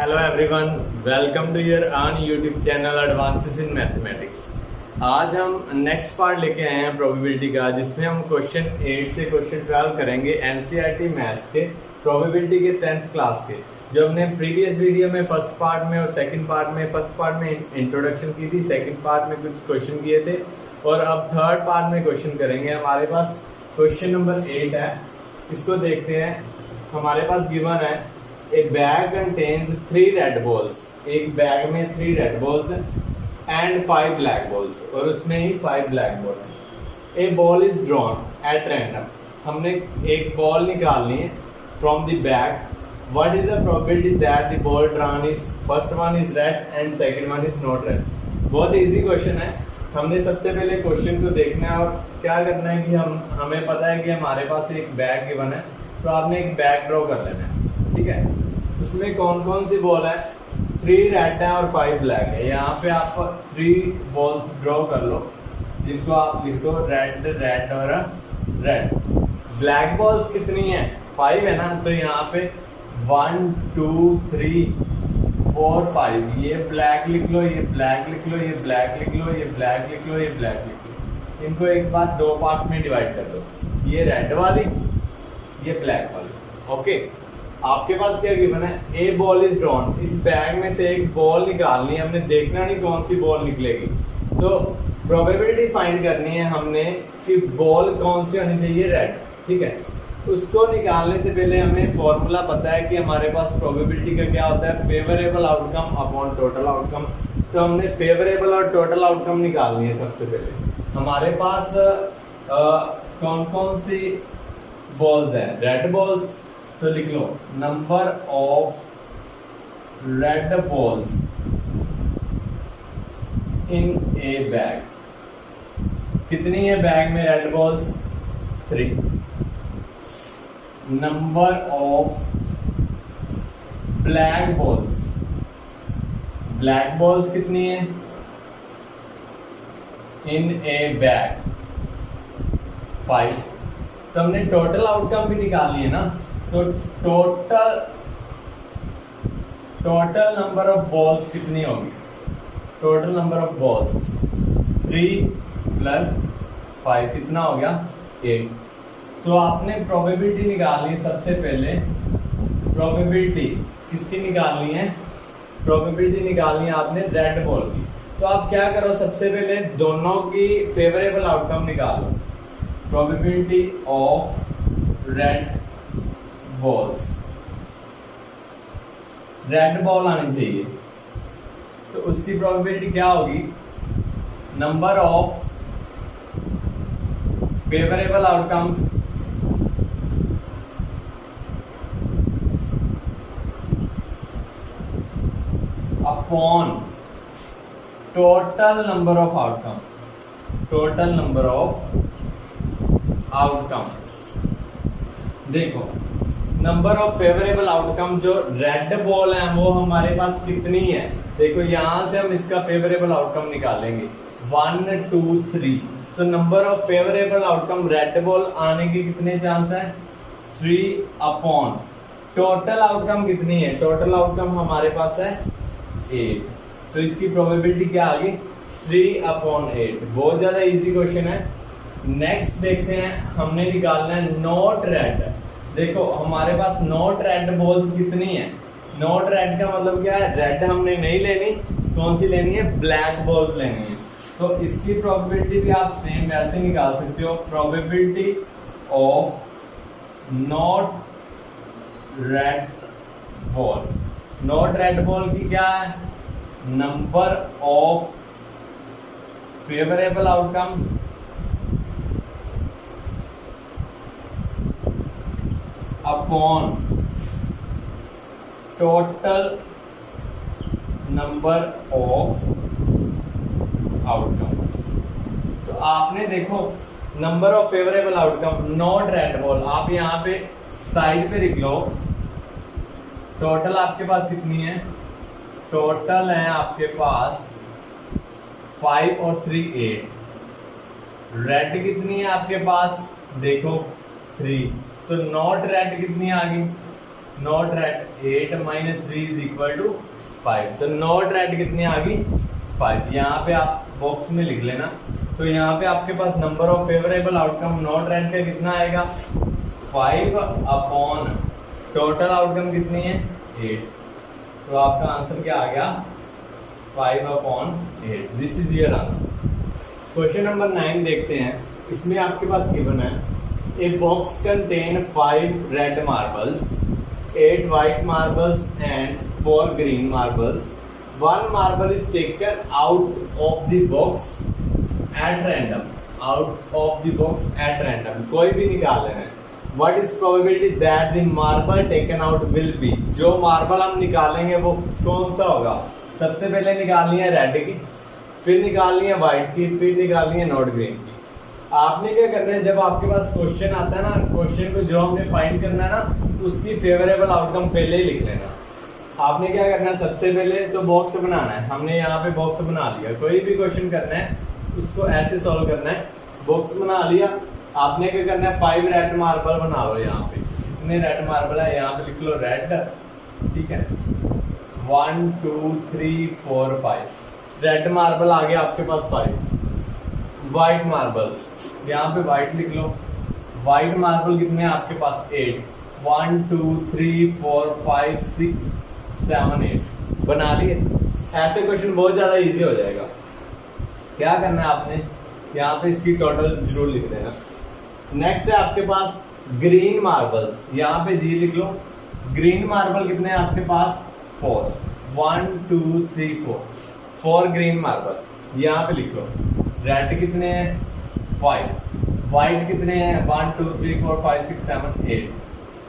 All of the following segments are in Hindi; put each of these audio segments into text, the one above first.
Hello everyone, welcome to your on YouTube channel advances in mathematics. आज हम नेक्स्ट पार्ट लेके आए हैं प्रोबेबिलिटी का, जिसमें हम क्वेश्चन 8 से क्वेश्चन 12 करेंगे एनसीईआरटी मैथ्स के प्रोबेबिलिटी के 10th क्लास के। जो हमने प्रीवियस वीडियो में फर्स्ट पार्ट में और सेकंड पार्ट में, फर्स्ट पार्ट में इंट्रोडक्शन की थी, सेकंड पार्ट में कुछ क्वेश्चन किए थे और अब थर्ड पार्ट में क्वेश्चन करेंगे। हमारे पास क्वेश्चन नंबर 8 है, इसको देखते हैं। हमारे पास गिवन है a bag contains 3 red balls. एक बैग में 3 red balls and 5 black balls, और उसमें ही 5 ब्लैक बॉल है। A ball is drawn at random. हमने एक बॉल निकालनी है from the bag. What is the probability that the ball drawn is first one is red and second one is not red. बहुत इजी क्वेश्चन है। हमने सबसे पहले क्वेश्चन को देखना है और क्या करना है कि हमें पता है कि हमारे पास एक बैग गिवन है, तो आपने एक बैग ड्रॉ कर लेना है, ठीक है। उसमें कौन कौन सी बॉल है? 3 रेड है और 5 ब्लैक है। यहाँ पे आप 3 बॉल्स ड्रॉ कर लो, जिनको आप लिख दो रेड रेड और रेड। ब्लैक बॉल्स कितनी है? 5 है ना, तो यहाँ पे 1 2 3 4 5। ये ब्लैक लिख लो, ये ब्लैक लिख लो, ये ब्लैक लिख लो, ये ब्लैक लिख लो, ये ब्लैक लिख लो। इनको एक बार 2 पार्ट्स में डिवाइड कर दो, ये रेड वाली, ये ब्लैक वाली। ओके, आपके पास क्या गिवन है? A ball is drawn. इस बैग में से एक बॉल निकालनी है, हमने देखना नहीं कौन सी बॉल निकलेगी। तो प्रोबेबिलिटी फाइंड करनी है हमने कि बॉल कौन सी होनी चाहिए, रेड, ठीक है। उसको निकालने से पहले हमें फॉर्मूला पता है कि हमारे पास प्रोबेबिलिटी का क्या होता है, favourable outcome upon total outcome. तो हमने फेवरेबल और टोटल आउटकम निकालनी है सबसे पहले। हमारे पास कौन कौन सी बॉल्स हैं? रेड बॉल्स, तो लिख लो number of red balls in a bag. कितनी है बैग में red balls? 3। Number of black balls, black balls कितनी है इन ए बैग? 5। तो हमने टोटल आउटकम भी निकालनी है ना, तो टोटल नंबर ऑफ बॉल्स कितनी होगी? टोटल नंबर ऑफ बॉल्स 3 + 5 कितना हो गया? 8। तो आपने प्रोबेबिलिटी निकालनी है सबसे पहले। प्रोबेबिलिटी किसकी निकालनी है? प्रोबेबिलिटी निकालनी है आपने रेड बॉल की। तो आप क्या करो, सबसे पहले दोनों की फेवरेबल आउटकम निकालो। Probability of red balls, red ball आनी चाहिए, तो उसकी प्रोबेबिलिटी क्या होगी? Number of favourable outcomes upon total number of outcome. Total number of outcomes, देखो नंबर ऑफ फेवरेबल आउटकम जो रेड बॉल है वो हमारे पास कितनी है? देखो यहां से हम इसका फेवरेबल आउटकम निकालेंगे 1 2 3। तो number of favourable outcome red ball आने के कितने चांस है? 3 अपॉन टोटल आउटकम कितनी है? टोटल आउटकम हमारे पास है 8। तो इसकी प्रोबेबिलिटी क्या आ गई? 3/8। बहुत ज्यादा इजी क्वेश्चन है। नेक्स्ट देखते हैं, हमने निकालना है नॉट रेड। देखो हमारे पास नॉट रेड बॉल्स कितनी है? नॉट रेड का मतलब क्या है? रेड हमने नहीं लेनी, कौन सी लेनी है? ब्लैक बॉल्स लेनी है। तो इसकी प्रोबेबिलिटी भी आप सेम वैसे निकाल सकते हो। Probability of not red ball, not red ball की क्या है? Number of favourable outcomes upon total number of outcomes. तो आपने देखो number of favourable outcome not red ball, आप यहाँ पे साइड पे लिख लो। टोटल आपके पास कितनी है? टोटल है आपके पास 5 और 3 8। रेड कितनी है आपके पास? देखो 3। तो नॉट रेड कितनी आ गई? Not red 8 minus 3 is equal to 5। तो नॉट रेड कितनी आ गई 5। यहाँ पे आप बॉक्स में लिख लेना। तो यहाँ पे आपके पास number of favourable outcome not red का कितना आएगा 5 अपॉन टोटल आउटकम कितनी है 8। तो आपका आंसर क्या आ गया 5 upon 8। This is your answer. Question number 9 देखते हैं। इसमें आपके पास गिवन है ए box contain 5 red marbles, 8 white marbles and 4 green marbles. One marble is taken out of the box at random. Out of the box at random. कोई भी निकाल लेना है। What is probability that the marble taken out will be? जो मार्बल हम निकालेंगे वो कौन सा होगा? सबसे पहले निकालनी है रेड की, फिर निकालनी है व्हाइट की, फिर निकालनी है नॉट ग्रीन की। आपने क्या करना है, जब आपके पास क्वेश्चन आता है ना, क्वेश्चन को जो हमने फाइंड करना है ना, उसकी फेवरेबल आउटकम पहले ही लिख लेना। आपने क्या करना है, सबसे पहले तो बॉक्स बनाना है। हमने यहाँ पे बॉक्स बना लिया। कोई भी क्वेश्चन करना है उसको ऐसे सॉल्व करना है। बॉक्स बना लिया, आपने क्या करना है 5 रेड मार्बल बना लो। यहाँ पे कितने रेड मार्बल है, यहाँ पे लिख लो रेड, ठीक है। 1 2 3 4 5 रेड मार्बल आ गया आपके पास 5। व्हाइट मार्बल्स, यहाँ पे व्हाइट लिख लो। व्हाइट मार्बल कितने हैं आपके पास 8। 1 2 3 4 5 6 7 8 बना लिए। ऐसे क्वेश्चन बहुत ज्यादा इजी हो जाएगा। क्या करना है आपने, यहाँ पे इसकी टोटल जरूर लिख देना। नेक्स्ट है आपके पास ग्रीन मार्बल्स, यहाँ पे जी लिख लो। ग्रीन मार्बल कितने हैं आपके पास 4। 1 2 3 4 ग्रीन मार्बल यहाँ पे लिख लो। रेड कितने हैं 5। व्हाइट कितने हैं 1 2 3 4 5 6 7 8,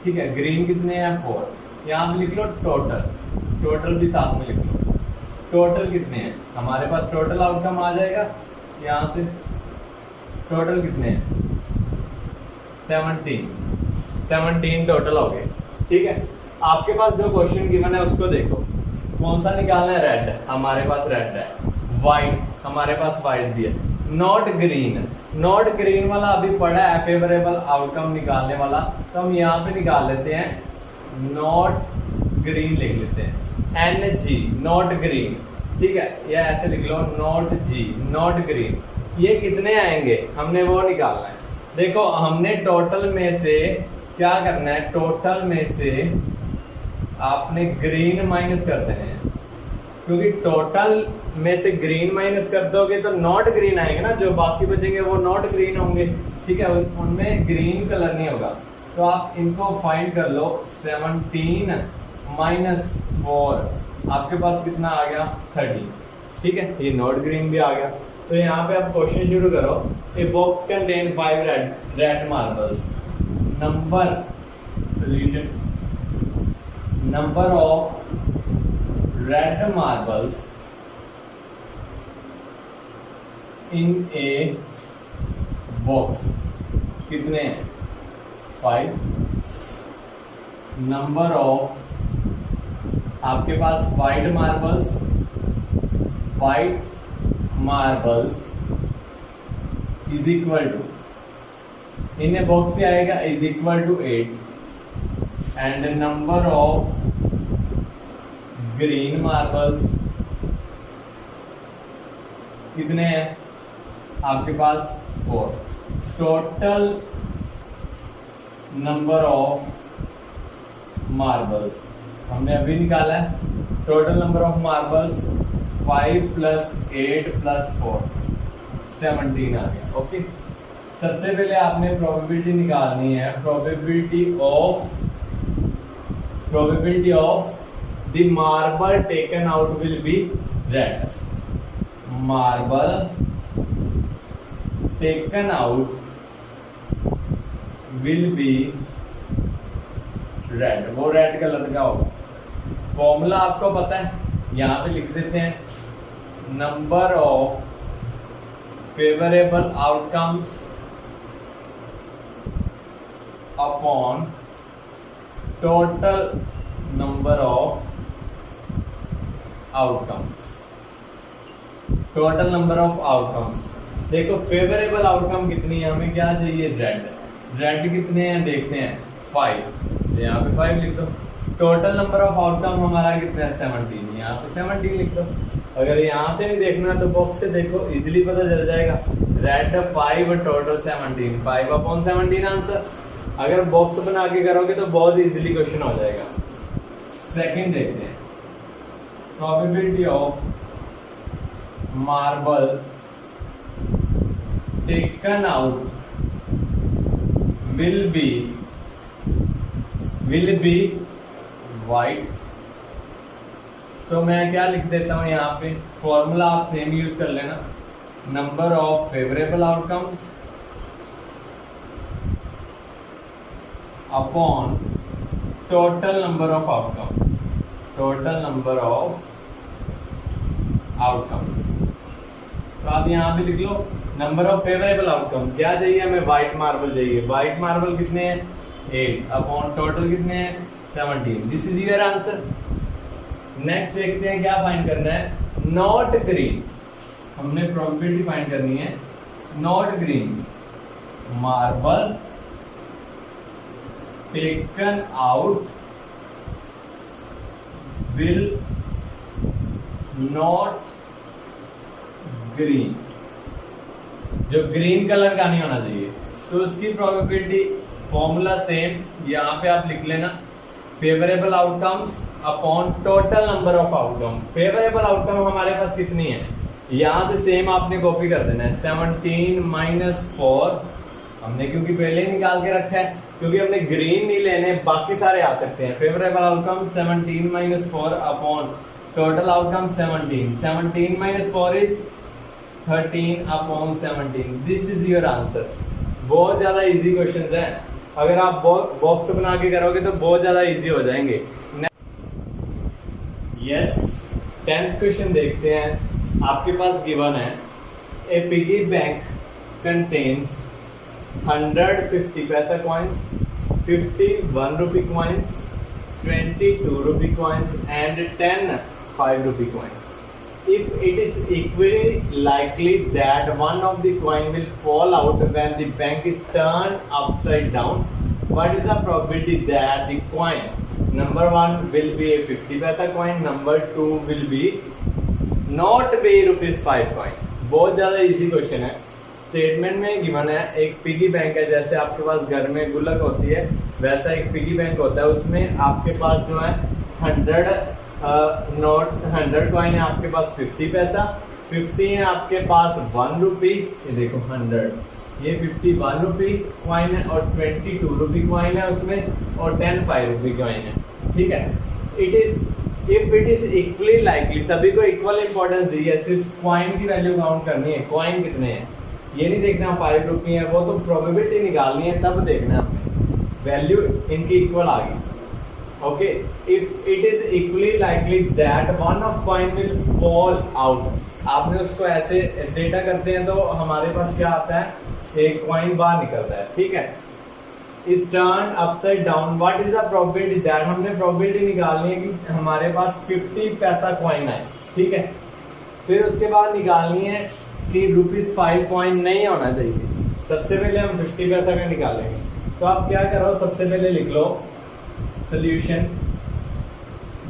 ठीक है। ग्रीन कितने हैं 4। यहाँ पे लिख लो टोटल, टोटल भी साथ में लिख लो। टोटल कितने हैं हमारे पास, टोटल आउटकम आ जाएगा यहाँ से। टोटल कितने हैं 17 टोटल हो गए, ठीक है। आपके पास जो क्वेश्चन गिवन है उसको देखो, कौन सा निकालना है, रेड, हमारे पास रेड है। व्हाइट, हमारे पास व्हाइट भी है। नॉट ग्रीन, नॉट ग्रीन वाला अभी पड़ा है फेवरेबल आउटकम निकालने वाला, तो हम यहाँ पे निकाल लेते हैं नॉट ग्रीन लिख लेते हैं। NG नॉट ग्रीन, ठीक है। या ऐसे लिख लो नॉट G नॉट ग्रीन। ये कितने आएंगे हमने वो निकालना है। देखो हमने टोटल में से क्या करना है, टोटल में से आपने ग्रीन माइनस कर देने हैं, क्योंकि टोटल में से ग्रीन माइनस कर दोगे तो नॉट ग्रीन आएंगे ना, जो बाकी बचेंगे वो नॉट ग्रीन होंगे, ठीक है। उनमें ग्रीन कलर नहीं होगा। तो आप इनको फाइंड कर लो। 17 माइनस 4 आपके पास कितना आ गया 30, ठीक है। ये नॉट ग्रीन भी आ गया। तो यहाँ पे आप क्वेश्चन शुरू करो। A box contain 5 red marbles, number solution, number of red marbles in a box कितने हैं 5। नंबर ऑफ आपके पास white marbles is equal to, in a box से आएगा is equal to 8। And number of green marbles कितने हैं आपके पास 4। टोटल नंबर ऑफ मार्बल्स हमने अभी निकाला है। टोटल नंबर ऑफ मार्बल्स 5 + 8 + 4 17 आ गया, ओके। सबसे पहले आपने प्रोबेबिलिटी निकालनी है, probability of the marble taken out will be red. Marble taken out will be red, वो रेड कलर का होगा। फॉर्मूला आपको पता है, यहाँ पे लिख देते हैं। Number of favourable outcomes upon total number of outcomes. Total number of outcomes, देखो फेवरेबल आउटकम कितनी है, हमें क्या चाहिए रेड। रेड कितने हैं देखते हैं 5, तो यहाँ पे 5 लिख दो। टोटल नंबर ऑफ आउटकम हमारा कितना है 17, यहाँ पे 17 लिख लो। अगर यहाँ से नहीं देखना तो बॉक्स से देखो, इजीली पता चल जाएगा। Red 5 total 17, 5/17 answer. अगर बॉक्स बना के करोगे तो बहुत इजीली क्वेश्चन हो जाएगा। सेकंड देखते हैं, probability of marble taken out will be white. तो मैं क्या लिख देता हूं यहाँ पे, फॉर्मूला आप सेम यूज कर लेना, number of favourable outcomes upon total number of outcome, total number of outcome. तो आप यहाँ पे लिख लो नंबर ऑफ फेवरेबल आउटकम। क्या चाहिए हमें, व्हाइट मार्बल चाहिए। व्हाइट मार्बल कितने हैं 8 अपॉन टोटल कितने हैं 17। This is your answer. Next देखते हैं क्या फाइंड करना है, नॉट ग्रीन। हमने प्रोबेबिलिटी फाइंड करनी है, not green marble taken out will not green. जो ग्रीन कलर का नहीं होना चाहिए, तो उसकी प्रोबेबिलिटी फॉर्मूला सेम यहाँ पे आप लिख लेना, favourable outcomes upon total number of outcome. Favourable outcome हमारे पास कितनी है, यहाँ से सेम आपने कॉपी कर देना है, 17 - 4 हमने क्योंकि पहले ही निकाल के रखा है, क्योंकि हमने ग्रीन नहीं लेने, बाकी सारे आ सकते हैं। Favourable outcome 17 - 4 upon total outcome 17, 17 - 4 is 13 upon 17। This is your answer. बहुत ज्यादा इजी क्वेश्चन है, अगर आप बॉक्स बना के करोगे तो बहुत ज्यादा इजी हो जाएंगे। यस, 10th क्वेश्चन देखते हैं। आपके पास गिवन है, ए पिगी बैंक कंटेन्स 100 50 पैसा coins, 50 1 rupee coins, 20 2 rupee coins and 10 5 rupee coins. If it is equally likely that one of the coin will fall out when the bank is turned upside down, what is the probability that the coin number 1 will be a 50 paisa coin, number 2 will be not be ₹5 coin? बहुत ज़्यादा इजी क्वेश्चन है। स्टेटमेंट में गिवन है, एक पिगी बैंक है, जैसे आपके पास घर में गुल्लक होती है वैसा एक पिगी बैंक होता है। उसमें आपके पास जो है 100 कॉइन है, आपके पास 50 पैसा, 50 है आपके पास 1 रुपी, ये देखो 100, ये 50 1 रुपी कॉइन है और 20 2 रुपी कॉइन है उसमें, और 10 5 रुपी कॉइन है। ठीक है, it is if it is equally likely, सभी को इक्वल इंपॉर्टेंस दी है, सिर्फ कॉइन की वैल्यू काउंट करनी है, कॉइन कितने हैं ये नहीं देखना 5 रुपी है, वो तो प्रोबेबिलिटी निकालनी है तब देखना है, वैल्यू इनकी इक्वल आ गई। Okay, if it is equally likely that one of coin will fall out, आपने उसको ऐसे डेटा करते हैं तो हमारे पास क्या आता है, एक कॉइन बाहर निकलता है। ठीक है, is turn upside down, what is the probability that, हमने प्रोबेबिलिटी निकालनी है कि हमारे पास 50 पैसा कॉइन है। ठीक है, फिर उसके बाद निकालनी है कि ₹5 कॉइन नहीं होना चाहिए। सबसे पहले हम 50 पैसा का निकालेंगे, तो आप क्या करो, सबसे पहले लिख लो सोल्यूशन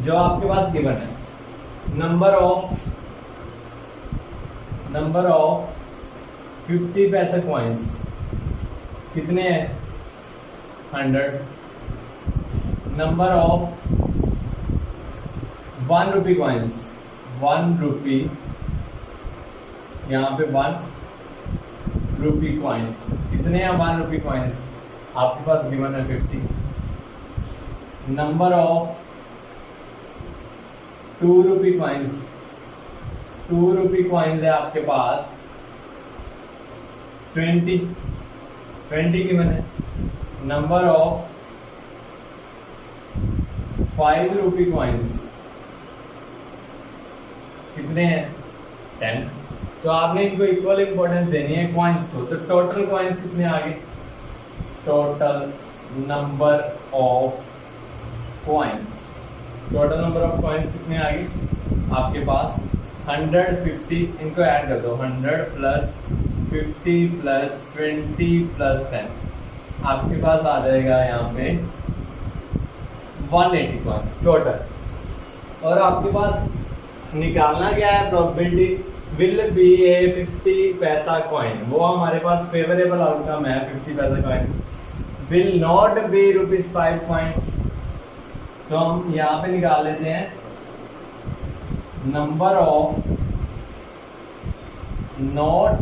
जो आपके पास गिवन है, नंबर ऑफ 50 पैसा कॉइन्स कितने हैं 100, नंबर ऑफ 1 रुपी कॉइन्स 1 रुपी, यहाँ पे 1 रुपी कॉइन्स कितने हैं 1 रुपी कॉइन्स आपके पास गिवन है 50, number of 2 rupee coins 2 rupee coins है आपके पास 20 गिवन है, नंबर ऑफ 5 रुपी कॉइन्स कितने हैं 10। तो आपने इनको इक्वल इंपॉर्टेंस देनी है कॉइन्स को, तो टोटल कॉइन्स कितने आ गए, total number of coins, total number of coins कितने आ गए आपके पास 100 50, इनको ऐड कर दो, 100 प्लस 50 प्लस 20 प्लस 10, आपके पास आ जाएगा यहाँ पे 180 कॉइन्स टोटल। और आपके पास निकालना क्या है प्रोबेबिलिटी, विल बी ए 50 पैसा कॉइन, वो हमारे पास फेवरेबल आउटकम है 50 पैसा coin. Will not be ₹5 coin, तो हम यहाँ पे निकाल लेते हैं नंबर ऑफ नॉट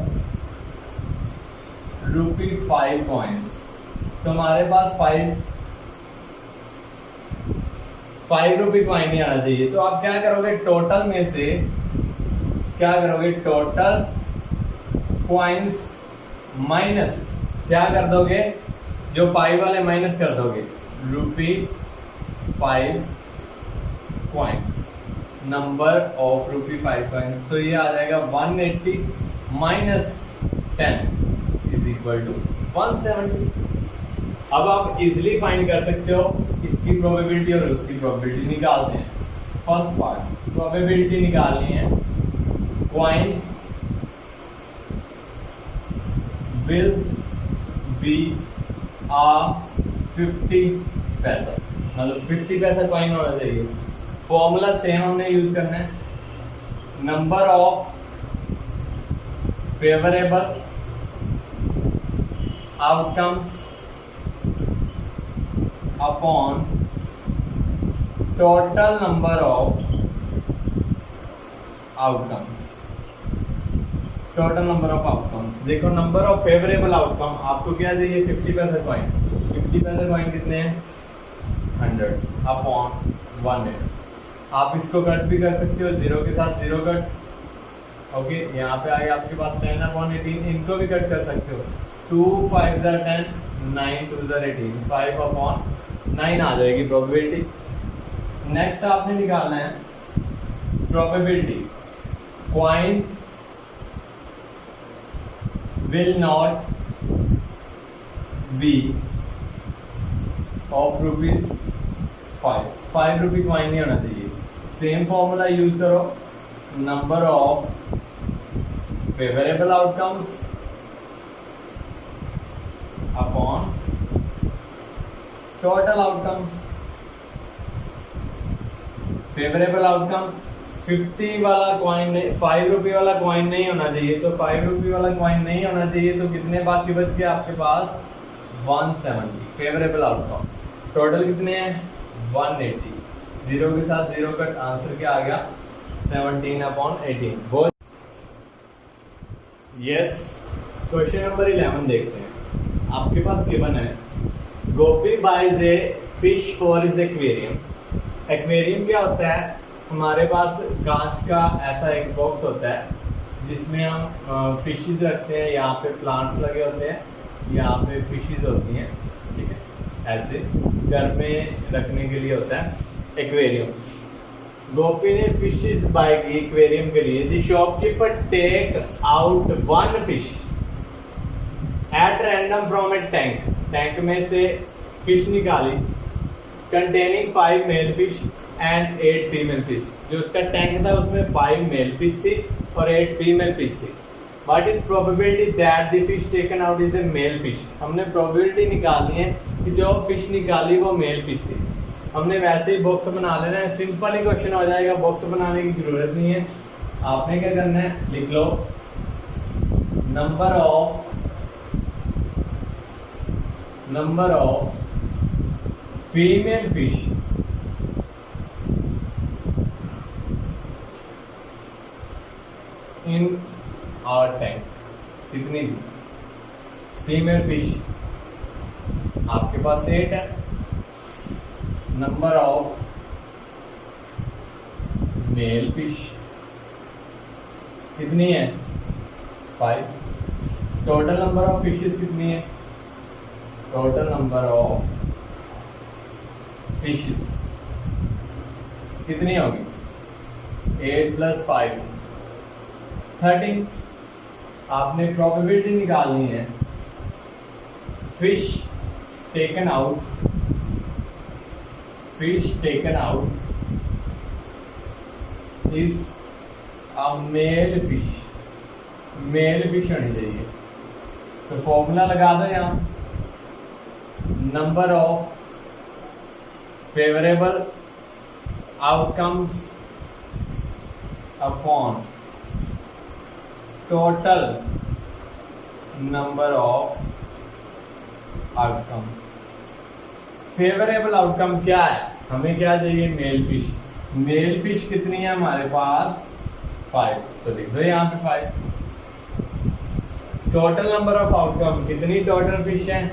₹5 कॉइन्स। तो हमारे पास 5 रुपये कॉइन नहीं आना चाहिए। तो आप क्या करोगे, टोटल में से क्या करोगे, टोटल कॉइन्स माइनस क्या कर दोगे, जो 5 वाले माइनस कर दोगे ₹5 कॉइन्स, नंबर ऑफ ₹5 कॉइन्स। तो ये आ जाएगा 180 माइनस 10 इज इक्वल टू 170। अब आप इजिली फाइंड कर सकते हो इसकी प्रोबेबिलिटी और उसकी प्रोबेबिलिटी। निकालते हैं फर्स्ट पार्ट, प्रोबेबिलिटी निकालनी है, कॉइन विल बी आ 50 पैसा, मतलब 50 पैसा कॉइन होना चाहिए। फॉर्मूला सेम हमने यूज करना है, number of favourable outcomes upon total number of outcomes, total number of outcomes. देखो नंबर ऑफ फेवरेबल आउटकम आपको क्या चाहिए, 50 पैसा कॉइन। 50 पैसा कॉइन कितने हैं, 100 अपॉन 100। आप इसको कट भी कर सकते हो, 0 के साथ 0 कट। ओके, यहाँ पे आगे आपके पास 10/18, इनको भी कट कर सकते हो। 2 5 10, 9 2 18, 5/9 आ जाएगी प्रोबेबिलिटी। नेक्स्ट आपने निकालना है probability, coin will not be of ₹5। 5 रुपये कॉइन नहीं होना चाहिए। सेम फॉर्मूला यूज करो, number of favourable outcomes upon total outcome. Favourable outcome 50 वाला कॉइन नहीं, 5 रुपये वाला कॉइन नहीं होना चाहिए। तो 5 रुपये वाला कॉइन नहीं होना चाहिए, तो कितने बाकी बच गए आपके पास, 170 फेवरेबल आउटकम। टोटल कितने हैं, 180, 0 के साथ 0 कट, आंसर क्या आ गया, 17/18। बहुत यस। क्वेश्चन नंबर 11 देखते हैं। आपके पास गिवन है, Gopi buys a fish for his aquarium. Aquarium क्या होता है, हमारे पास कांच का ऐसा एक बॉक्स होता है जिसमें हम फिशेस रखते हैं। यहाँ पे प्लांट्स लगे होते हैं, यहाँ पे फिशेस होती हैं, ठीक है। ऐसे घर में रखने के लिए होता है एक्वेरियम। गोपी ने फिशेस बाय की एक्वेरियम के लिए। The shopkeeper take out 1 fish at random from a tank. Tank में से फिश निकाली, containing 5 male fish and 8 female fish. जो उसका टैंक था उसमें 5 मेल फिश थी और 8 फीमेल फिश थी। What is probability that the fish taken out is a male fish. हमने प्रोबेबिलिटी निकालनी है कि जो फिश निकाली वो मेल फिश थी। हमने वैसे ही बॉक्स बना लेना है, सिंपल ही क्वेश्चन हो जाएगा, बॉक्स बनाने की जरूरत नहीं है। आपने क्या करना है, लिख लो number of female fish in our tank. कितनी थी फीमेल फिश, आपके पास 8 है। नंबर ऑफ मेल फिश कितनी है, 5। टोटल नंबर ऑफ फिशेस कितनी है, टोटल नंबर ऑफ फिशेस कितनी होगी, 8 + 5 13। आपने प्रोबेबिलिटी निकालनी है, fish taken out is a male fish होनी चाहिए। तो फॉर्मूला लगा दो यहाँ, number of favourable outcomes upon total number of outcomes. Favourable outcome क्या है, हमें क्या चाहिए, मेल फिश। मेल फिश कितनी है हमारे पास, 5, तो लिख दो यहाँ पे 5। टोटल नंबर ऑफ आउटकम कितनी टोटल फिश है,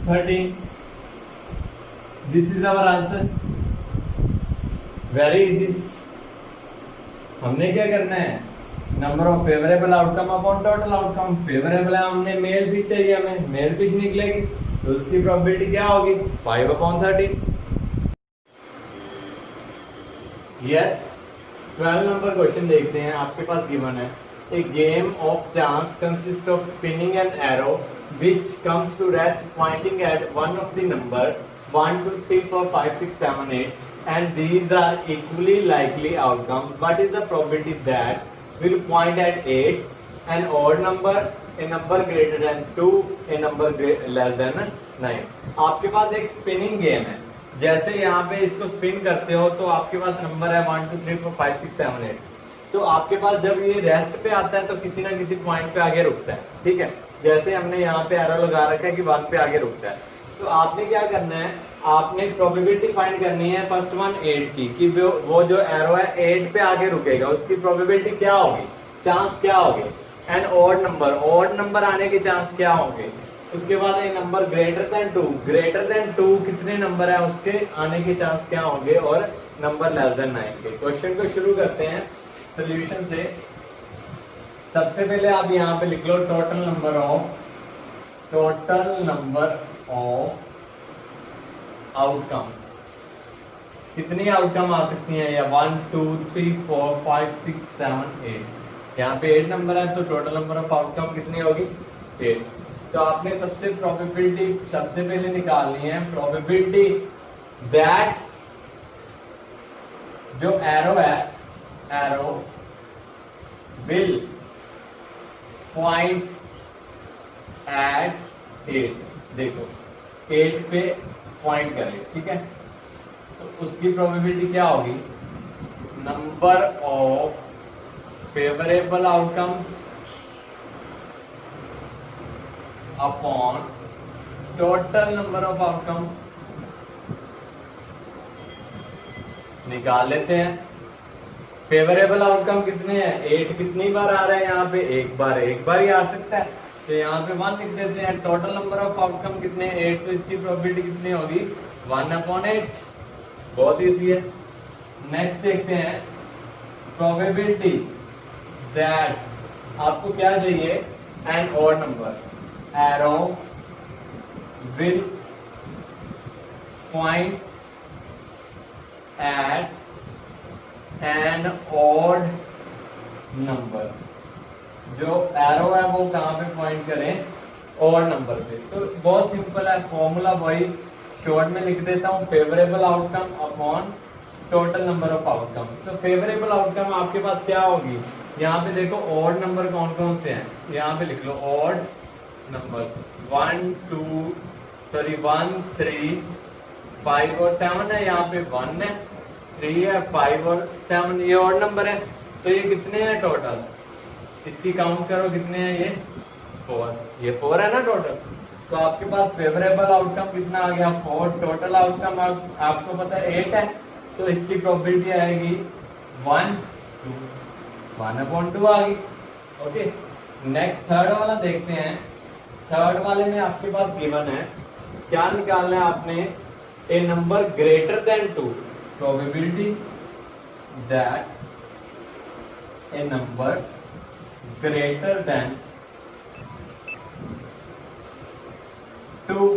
13। This is our answer, very easy. हमने क्या करना है, number of favourable outcome upon total outcome. Favourable है, हमने मेल फिश चाहिए, हमें मेल फिश निकलेगी तो उसकी प्रोबेबिलिटी क्या होगी, 5/13। यस, 12 नंबर क्वेश्चन देखते हैं। आपके पास गिवन है a game of chance consist of spinning an arrow which comes to rest pointing at one of the number 1 2 3 4 5 6 7 8 and these are equally likely outcomes. What is the probability that will point at 8, an odd number, a number greater than 2, a number less than 9? आपके पास एक स्पिनिंग गेम है, जैसे यहाँ पे इसको स्पिन करते हो तो आपके पास नंबर है 1 2 3 4 5 6 7 8। तो आपके पास जब ये रेस्ट पे आता है तो किसी ना किसी पॉइंट पे आगे रुकता है, ठीक है। जैसे हमने यहाँ पे एरो लगा रखा है कि 1 पे आगे रुकता है, तो आपने क्या करना है, आपने प्रोबेबिलिटी फाइंड करनी है फर्स्ट वन 8 की, कि वो जो एरो है 8 पे आगे रुकेगा, उसकी प्रोबेबिलिटी क्या होगी, चांस क्या होगी। एंड ऑड नंबर आने के चांस क्या होंगे। उसके बाद एक नंबर ग्रेटर देन 2 कितने नंबर है उसके आने के चांस क्या होंगे, और नंबर लेस देन 9 के। क्वेश्चन को शुरू करते हैं सोल्यूशन से। सबसे पहले आप यहाँ पे लिख लो टोटल नंबर ऑफ आउटकम्स। कितनी आउटकम आ सकती हैं, या 1 2 3 4 5 6 7 8। यहाँ पे 8 नंबर है तो टोटल नंबर ऑफ आउटकम कितनी होगी, 8। तो आपने सबसे पहले निकालनी है प्रोबेबिलिटी दैट जो एरो विल पॉइंट एट 8। देखो 8 पे पॉइंट करे, ठीक है, तो उसकी प्रोबेबिलिटी क्या होगी, number of favourable outcomes upon total number of outcome. निकाल लेते हैं। फेवरेबल आउटकम कितने हैं, 8 कितनी बार आ रहा है यहाँ पे, एक बार ही आ सकता है, तो यहाँ पे 1 लिख देते हैं। टोटल नंबर ऑफ आउटकम कितने हैं, 8, तो इसकी प्रोबेबिलिटी कितनी होगी, 1/8। बहुत इजी है। नेक्स्ट देखते हैं प्रोबेबिलिटी दैट आपको क्या चाहिए, an odd number, arrow will point at an odd number. जो एरो है वो कहां पे पॉइंट करें, ऑड नंबर पे। तो बहुत सिंपल है फॉर्मूला, वही शॉर्ट में लिख देता हूं, favourable outcome upon total number of outcome. तो फेवरेबल आउटकम आपके पास क्या होगी, यहाँ पे देखो ऑड नंबर कौन कौन से हैं, यहाँ पे लिख लो ऑड नंबर 1 3 5 और 7 है। यहाँ पे 1 है, 3 है, 5 और 7, ये ऑड नंबर है। तो ये कितने हैं टोटल, इसकी काउंट करो कितने हैं, ये 4, ये 4 है ना टोटल। तो आपके पास फेवरेबल आउटकम कितना आ गया, 4। टोटल आउटकम आपको पता है 8 है, तो इसकी प्रोबेबिलिटी आएगी 1/2 आ गई। ओके, नेक्स्ट थर्ड वाला देखते हैं। थर्ड वाले में आपके पास गिवन है, क्या निकालना है आपने, a number greater than 2, probability that a number greater than 2।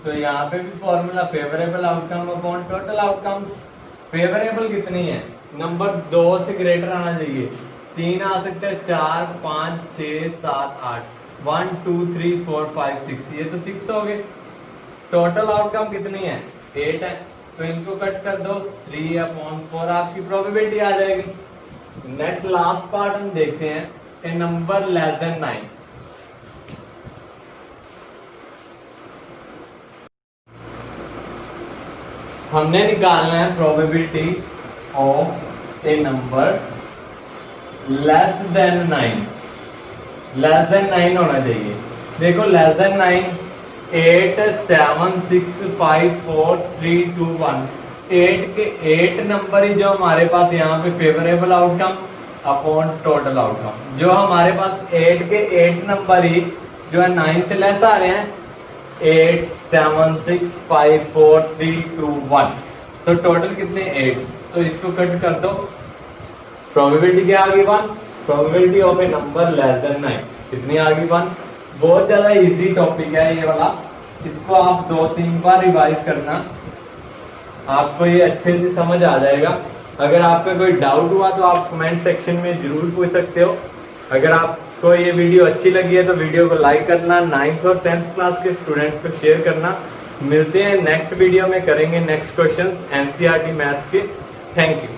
तो यहाँ पे भी formula favourable outcome upon total outcomes. Favourable कितनी है, नंबर 2 से ग्रेटर आना चाहिए, 3 आ सकते हैं, 4 5 6 7 8, 1 2 3 4 5 6, ये तो 6 हो गए। टोटल आउटकम कितनी है, 8 है, तो इनको कट कर दो, 3/4 आपकी प्रोबेबिलिटी आ जाएगी। नेक्स्ट लास्ट पार्ट हम देखते हैं, ए नंबर लेस देन 9। हमने निकालना है probability of A number less than 9, less than 9 होना चाहिए। देखो लेस देन 9, 8 7 6 5 4 3 2 1, 8 के 8 नंबर ही जो हमारे पास यहाँ पे favourable outcome upon total outcome, जो हमारे पास 8 के 8 नंबर ही जो है 9 से लेस आ रहे हैं, 8 7 6 5 4 3 2 1, तो टोटल कितने 8, तो इसको कट कर दो। प्रोबेबिलिटी क्या आ गई 1, probability of A number less than 9 कितनी आ गई 1। बहुत ज्यादा इजी टॉपिक है ये वाला, इसको आप 2-3 बार रिवाइज करना, आपको ये अच्छे से समझ आ जाएगा। अगर आपका कोई डाउट हुआ तो आप कमेंट सेक्शन में जरूर पूछ सकते हो। अगर आपको ये वीडियो अच्छी लगी है तो वीडियो को लाइक करना, 9th और 10th क्लास के स्टूडेंट्स को शेयर करना। मिलते हैं नेक्स्ट वीडियो में, करेंगे नेक्स्ट क्वेश्चंस एनसीईआरटी मैथ्स के। Thank you.